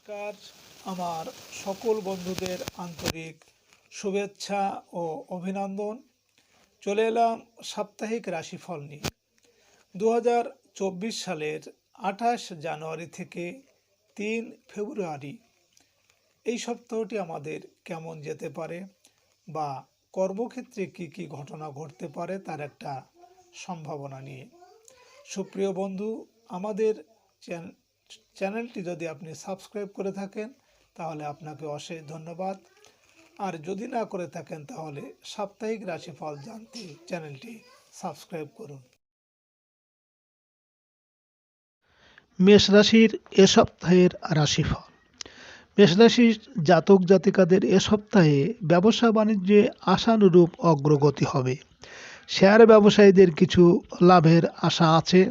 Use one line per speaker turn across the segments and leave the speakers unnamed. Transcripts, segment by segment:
নমস্কার। আমার সকল বন্ধুদের আন্তরিক শুভেচ্ছা ও অভিনন্দন। চলে এলাম সাপ্তাহিক রাশিফল নিয়ে। 2024 সালের 28 জানুয়ারি থেকে 3 ফেব্রুয়ারি এই সপ্তাহটি আমাদের কেমন যেতে পারে বা কর্মক্ষেত্রে কি কি ঘটনা ঘটতে পারে তার একটা সম্ভাবনা নিয়ে। সুপ্রিয় বন্ধু, আমাদের চ্যানেলটি যদি আপনি সাবস্ক্রাইব করে থাকেন তাহলে আপনাকে অশেষ ধন্যবাদ। আর যদি না করে থাকেন তাহলে সাপ্তাহিক রাশিফল জানতে চ্যানেলটি সাবস্ক্রাইব করুন।
মেষ রাশির এ সপ্তাহের রাশিফল। মেষ রাশির জাতক জাতিকাদের এ সপ্তাহে ব্যবসা বাণিজ্যে আশানুরূপ অগ্রগতি হবে। শেয়ার ব্যবসায়ীদের কিছু লাভের আশা আছে।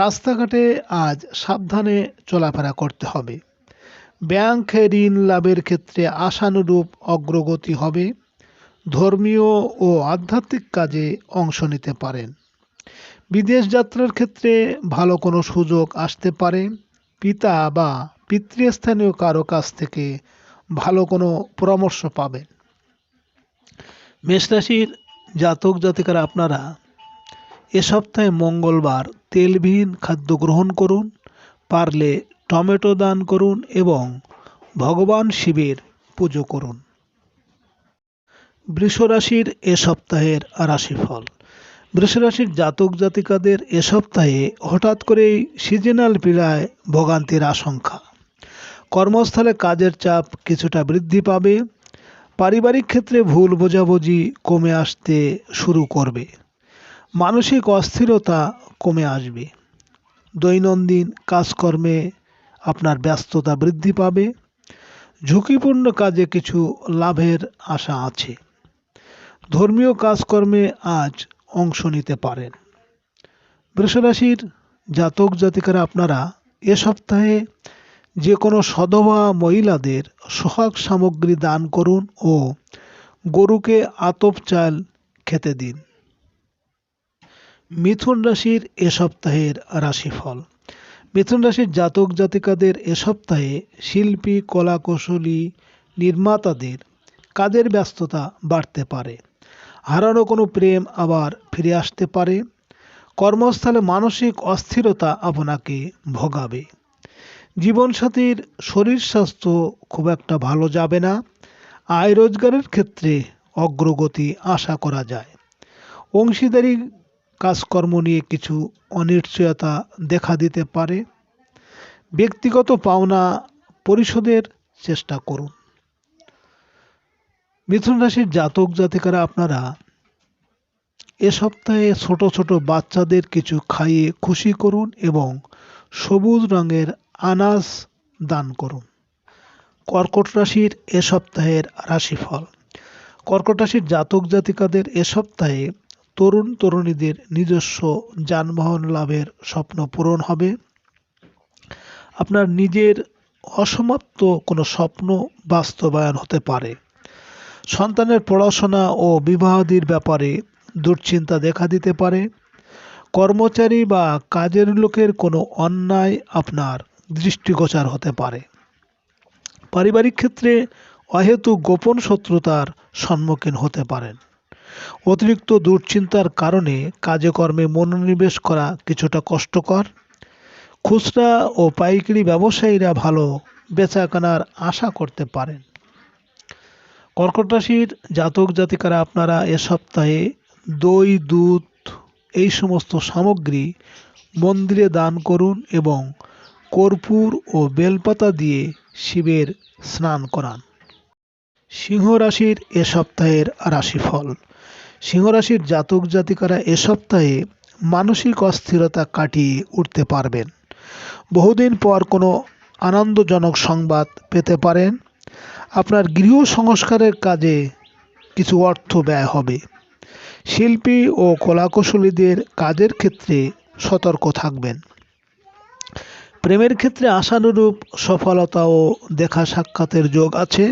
রাস্তাঘাটে আজ সাবধানে চলাফেরা করতে হবে। ব্যাংকে ঋণ লাভের ক্ষেত্রে আশানুরূপ অগ্রগতি হবে। ধর্মীয় ও আধ্যাত্মিক কাজে অংশ নিতে পারেন। বিদেশ যাত্রার ক্ষেত্রে ভালো কোনো সুযোগ আসতে পারে। পিতা বা পিতৃস্থানীয় কারো কাছ থেকে ভালো কোনো পরামর্শ পাবেন। মেষ রাশির জাতক জাতিকারা আপনারা এ সপ্তাহে মঙ্গলবার তেলবিহীন খাদ্য গ্রহণ করুন, পারলে টমেটো দান করুন এবং ভগবান শিবের পুজো করুন। বৃষ রাশির এ সপ্তাহের রাশিফল। বৃষরাশির জাতক জাতিকাদের এ সপ্তাহে হঠাৎ করেই সিজনাল পীড়ায় ভোগান্তির আশঙ্কা। কর্মস্থলে কাজের চাপ কিছুটা বৃদ্ধি পাবে। পারিবারিক ক্ষেত্রে ভুল বোঝাবুঝি কমে আসতে শুরু করবে। মানসিক অস্থিরতা কমে আসবে। দৈনন্দিন কাজকর্মে আপনার ব্যস্ততা বৃদ্ধি পাবে। ঝুঁকিপূর্ণ কাজে কিছু লাভের আশা আছে। ধর্মীয় কাজকর্মে আজ অংশ নিতে পারেন। বৃষরাশির জাতক জাতিকারা আপনারা এ সপ্তাহে যে কোনো সধবা মহিলাদের সোহাগ সামগ্রী দান করুন ও গরুকে আতপ চাল খেতে দিন। মিথুন রাশির এ সপ্তাহের রাশিফল। মিথুন রাশির জাতক জাতিকাদের এ সপ্তাহে শিল্পী, কলাকুশলী, নির্মাতাদের কাজের ব্যস্ততা বাড়তে পারে। হারানো কোনো প্রেম আবার ফিরে আসতে পারে। কর্মস্থলে মানসিক অস্থিরতা আপনাকে ভোগাবে। জীবনসাথীর শরীর স্বাস্থ্য খুব একটা ভালো যাবে না। আয় রোজগারের ক্ষেত্রে অগ্রগতি আশা করা যায়। অংশীদারি কাজকর্ম নিয়ে কিছু অনিশ্চয়তা দেখা দিতে পারে। ব্যক্তিগত পাওনা পরিশোধের চেষ্টা করুন। মিথুন রাশির জাতক জাতিকারা আপনারা এ সপ্তাহে ছোট ছোট বাচ্চাদের কিছু খাইয়ে খুশি করুন এবং সবুজ রঙের আনাজ দান করুন। কর্কট রাশির এ সপ্তাহের রাশিফল। কর্কট রাশির জাতক জাতিকাদের এ সপ্তাহে তরুণ তরুণীদের নিজস্ব যানবাহন লাভের স্বপ্ন পূরণ হবে। আপনার নিজের অসমাপ্ত কোনো স্বপ্ন বাস্তবায়ন হতে পারে। সন্তানের পড়াশোনা ও বিবাহাদির ব্যাপারে দুশ্চিন্তা দেখা দিতে পারে। কর্মচারী বা কাজের লোকের কোনো অন্যায় আপনার দৃষ্টিগোচর হতে পারে। পারিবারিক ক্ষেত্রে অহেতুক গোপন শত্রুতার সম্মুখীন হতে পারেন। অতিরিক্ত দুশ্চিন্তার কারণে কাজে কর্মে মনোনিবেশ করা কিছুটা কষ্টকর। খুচরা ও পাইকারি ব্যবসায়ীরা ভালো বেচাকেনার আশা করতে পারেন। কর্কট রাশির জাতক জাতিকারা আপনারা এ সপ্তাহে দই, দুধ এই সমস্ত সামগ্রী মন্দিরে দান করুন এবং কর্পূর ও বেলপাতা দিয়ে শিবের স্নান করান। সিংহ রাশির এ সপ্তাহের রাশিফল। সিংহ রাশির জাতক জাতিকারা এ সপ্তাহে মানসিক অস্থিরতা কাটিয়ে উঠতে পারবেন। বহুদিন পর কোনো আনন্দজনক সংবাদ পেতে পারেন। আপনার গৃহ সংস্কারের কাজে কিছু অর্থ ব্যয় হবে। শিল্পী ও কলাকুশলীদের কাজের ক্ষেত্রে সতর্ক থাকবেন। প্রেমের ক্ষেত্রে আশানুরূপ সফলতা ও দেখা সাক্ষাতের যোগ আছে।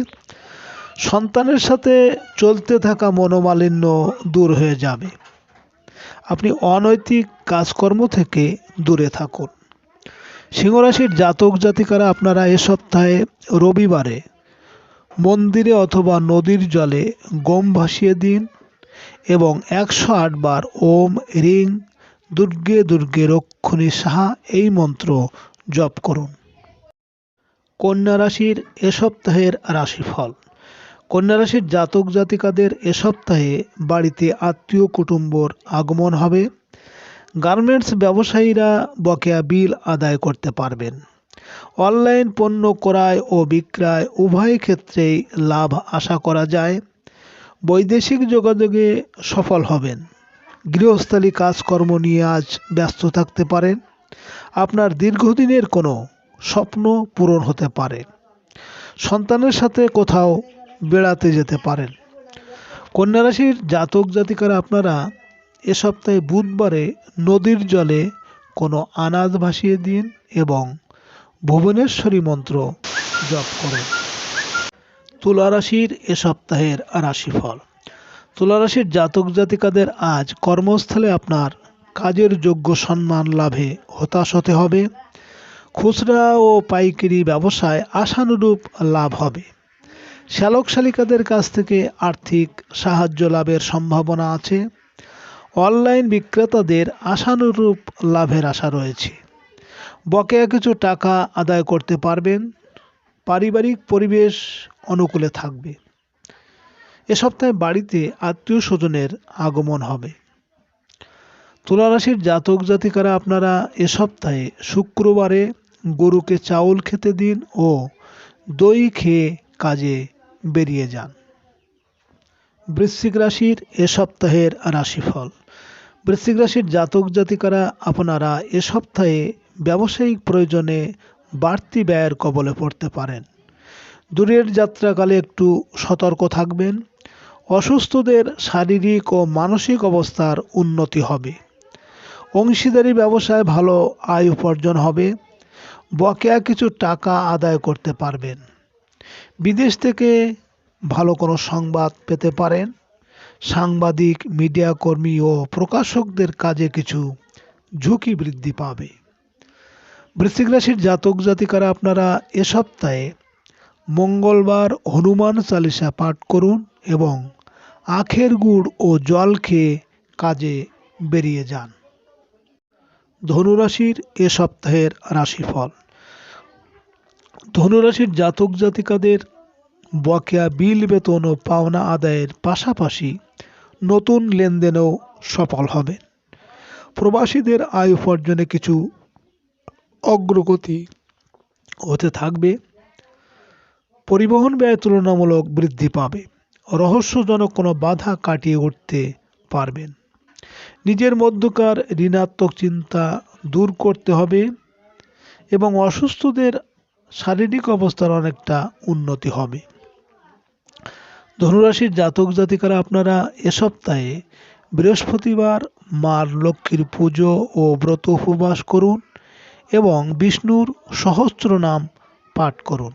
সন্তানের সাথে চলতে থাকা মনোমালিন্য দূর হয়ে যাবে। আপনি অনৈতিক কাজকর্ম থেকে দূরে থাকুন। সিংহরাশির জাতক জাতিকারা আপনারা এ সপ্তাহে রবিবারে মন্দিরে অথবা নদীর জলে গম ভাসিয়ে দিন এবং 108 বার ওম রিং দুর্গে দুর্গে রক্ষণী সাহা এই মন্ত্র জপ করুন। কন্যা রাশির এ সপ্তাহের রাশিফল। কন্যা রাশির জাতক জাতিকাদের এ সপ্তাহে বাড়িতে আত্মীয় কুটুম্বর আগমন হবে। গার্মেন্টস ব্যবসায়ীরা বকেয়া বিল আদায় করতে পারবেন। অনলাইন পণ্য ক্রয় ও বিক্রয় উভয় ক্ষেত্রেই লাভ আশা করা যায়। বৈদেশিক যোগাযোগে সফল হবেন। গৃহস্থালী কাজকর্ম নিয়ে আজ ব্যস্ত থাকতে পারেন। আপনার দীর্ঘদিনের কোনো স্বপ্ন পূরণ হতে পারে। সন্তানের সাথে কোথাও বেড়াতে যেতে পারেন। কন্যা রাশির জাতক জাতিকারা আপনারা এ সপ্তাহে বুধবারে নদীর জলে কোনো আনাজ ভাসিয়ে দিন এবং ভুবনেশ্বরী মন্ত্র জপ করুন। তুলা রাশির এ সপ্তাহের রাশিফল। তুলা রাশির জাতক জাতিকাদের আজ কর্মস্থলে আপনার কাজের যোগ্য সম্মান লাভে হতাশ হতে হবে। খুচরা ও পাইকারি ব্যবসায় আশানুরূপ লাভ হবে। শ্যালক শালিকাদের কাছ থেকে আর্থিক সাহায্য লাভের সম্ভাবনা আছে। অনলাইন বিক্রেতাদের আশানুরূপ লাভের আশা রয়েছে। বকেয়া কিছু টাকা আদায় করতে পারবেন। পারিবারিক পরিবেশ অনুকূলে থাকবে। এ সপ্তাহে বাড়িতে আত্মীয় স্বজনের আগমন হবে। তুলা রাশির জাতক জাতিকারা আপনারা এ সপ্তাহে শুক্রবারে গরুকে চাউল খেতে দিন ও দই খেয়ে কাজে বেরিয়ে যান। বৃশ্চিক রাশির এ সপ্তাহের রাশিফল। বৃশ্চিক রাশির জাতক জাতিকারা আপনারা এ সপ্তাহে ব্যবসায়িক প্রয়োজনে বাড়তি ব্যয়ের কবলে পড়তে পারেন। দূরের যাত্রাকালে একটু সতর্ক থাকবেন। অসুস্থদের শারীরিক ও মানসিক অবস্থার উন্নতি হবে। অংশীদারি ব্যবসায় ভালো আয় উপার্জন হবে। বকেয়া কিছু টাকা আদায় করতে পারবেন। বিদেশ থেকে ভালো কোনো সংবাদ পেতে পারেন। সাংবাদিক, মিডিয়া কর্মী ও প্রকাশকদের কাজে কিছু ঝুঁকি বৃদ্ধি পাবে। বৃশ্চিক রাশির জাতক জাতিকারা আপনারা এ সপ্তাহে মঙ্গলবার হনুমান চালিসা পাঠ করুন এবং আখের গুড় ও জল খেয়ে কাজে বেরিয়ে যান। ধনুরাশির এ সপ্তাহের রাশিফল। ধনুরাশির জাতক জাতিকাদের বকেয়া বিল বেতন ও পাওনা আদায়ের পাশাপাশি নতুন লেনদেনেও সফল হবেন। প্রবাসীদের আয় উপার্জনে কিছু অগ্রগতি হতে থাকবে। পরিবহন ব্যয় তুলনামূলক বৃদ্ধি পাবে। রহস্যজনক কোনো বাধা কাটিয়ে উঠতে পারবেন। নিজের মধ্যকার ঋণাত্মক চিন্তা দূর করতে হবে এবং অসুস্থদের শারীরিক অবস্থার অনেকটা উন্নতি হবে। ধনুরাশির জাতক জাতিকারা আপনারা এ সপ্তাহে বৃহস্পতিবার মার লক্ষ্মীর পুজো ও ব্রত উপবাস করুন এবং বিষ্ণুর সহস্রনাম পাঠ করুন।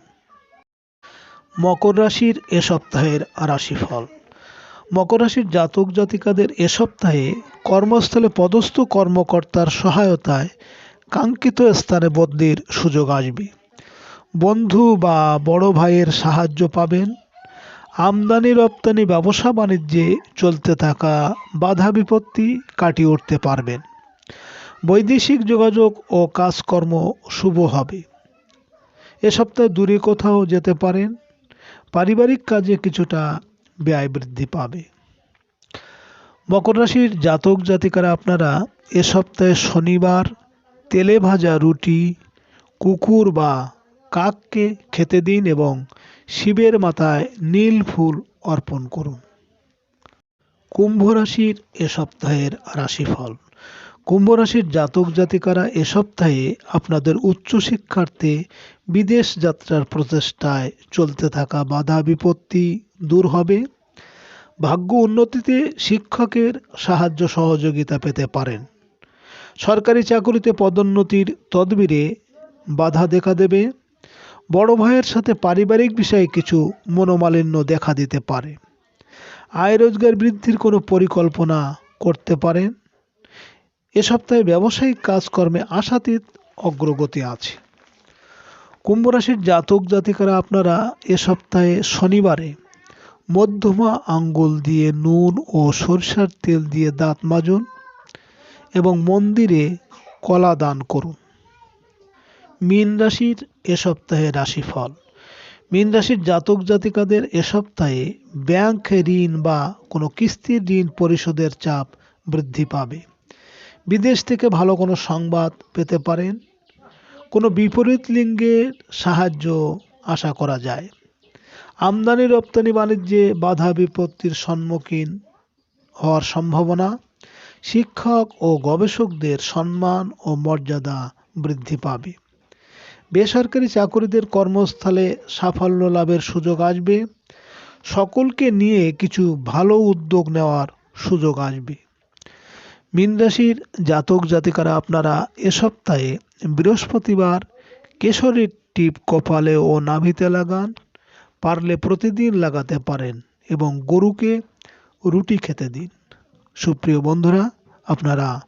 মকর রাশির এ সপ্তাহের রাশিফল। মকর রাশির জাতক জাতিকাদের এ সপ্তাহে কর্মস্থলে পদস্থ কর্মকর্তার সহায়তায় কাঙ্ক্ষিত স্থানে বদলির সুযোগ আসবে। বন্ধু বা বড় ভাইয়ের সাহায্য পাবেন। আমদানি রপ্তানি ব্যবসা বাণিজ্যে চলতে থাকা বাধা বিপত্তি কাটিয়ে উঠতে পারবেন। বৈদেশিক যোগাযোগ ও কাজকর্ম শুভ হবে। এ সপ্তাহে দূরে কোথাও যেতে পারেন। পারিবারিক কাজে কিছুটা ব্যয় বৃদ্ধি পাবে। মকর রাশির জাতক জাতিকারা আপনারা এ সপ্তাহে শনিবার তেলে ভাজা রুটি কুকুর বা কাককে খেতে দিন এবং শিবের মাথায় নীল ফুল অর্পণ করুন। কুম্ভ রাশির এ সপ্তাহের রাশিফল। কুম্ভ রাশির জাতক জাতিকারা এ সপ্তাহে আপনাদের উচ্চশিক্ষার্থে বিদেশ যাত্রার প্রচেষ্টায় চলতে থাকা বাধা বিপত্তি দূর হবে। ভাগ্য উন্নতিতে শিক্ষকের সাহায্য সহযোগিতা পেতে পারেন। সরকারি চাকুরিতে পদোন্নতির তদবিরে বাধা দেখা দেবে। বড় ভাইয়ের সাথে পারিবারিক বিষয়ে কিছু মনোমালিন্য দেখা দিতে পারে। আয় রোজগার বৃদ্ধির কোনো পরিকল্পনা করতে পারেন। এ সপ্তাহে ব্যবসায়িক কাজকর্মে আশাতীত অগ্রগতি আছে। কুম্ভ রাশির জাতক জাতিকারা আপনারা এ সপ্তাহে শনিবারে মধ্যমা আঙ্গুল দিয়ে নুন ও সরিষার তেল দিয়ে দাঁত মাজুন এবং মন্দিরে কলা দান করুন। মীন রাশির এ সপ্তাহে রাশিফল। মীন রাশির জাতক জাতিকাদের এ সপ্তাহে ব্যাংক ঋণ বা কোনো কিস্তির ঋণ পরিশোধের চাপ বৃদ্ধি পাবে। বিদেশ থেকে ভালো কোনো সংবাদ পেতে পারেন। কোনো বিপরীত লিঙ্গের সাহায্য আশা করা যায়। আমদানি রপ্তানি বাণিজ্যে বাধা বিপত্তির সম্মুখীন হওয়ার সম্ভাবনা। শিক্ষক ও গবেষকদের সম্মান ও মর্যাদা বৃদ্ধি পাবে। বেসরকারি চাকরিদের কর্মস্থলে সাফল্য লাভের সুযোগ আসবে। সকলকে নিয়ে কিছু ভালো উদ্যোগ নেওয়ার সুযোগ আসবে। মীন রাশির জাতক জাতিকারা আপনারা এ সপ্তাহে বৃহস্পতিবার কেশরীর টিপ কপালে ও নাভিতে লাগান। পারলে প্রতিদিন লাগাতে পারেন এবং গরুকে রুটি খেতে দিন। সুপ্রিয় বন্ধুরা, আপনারা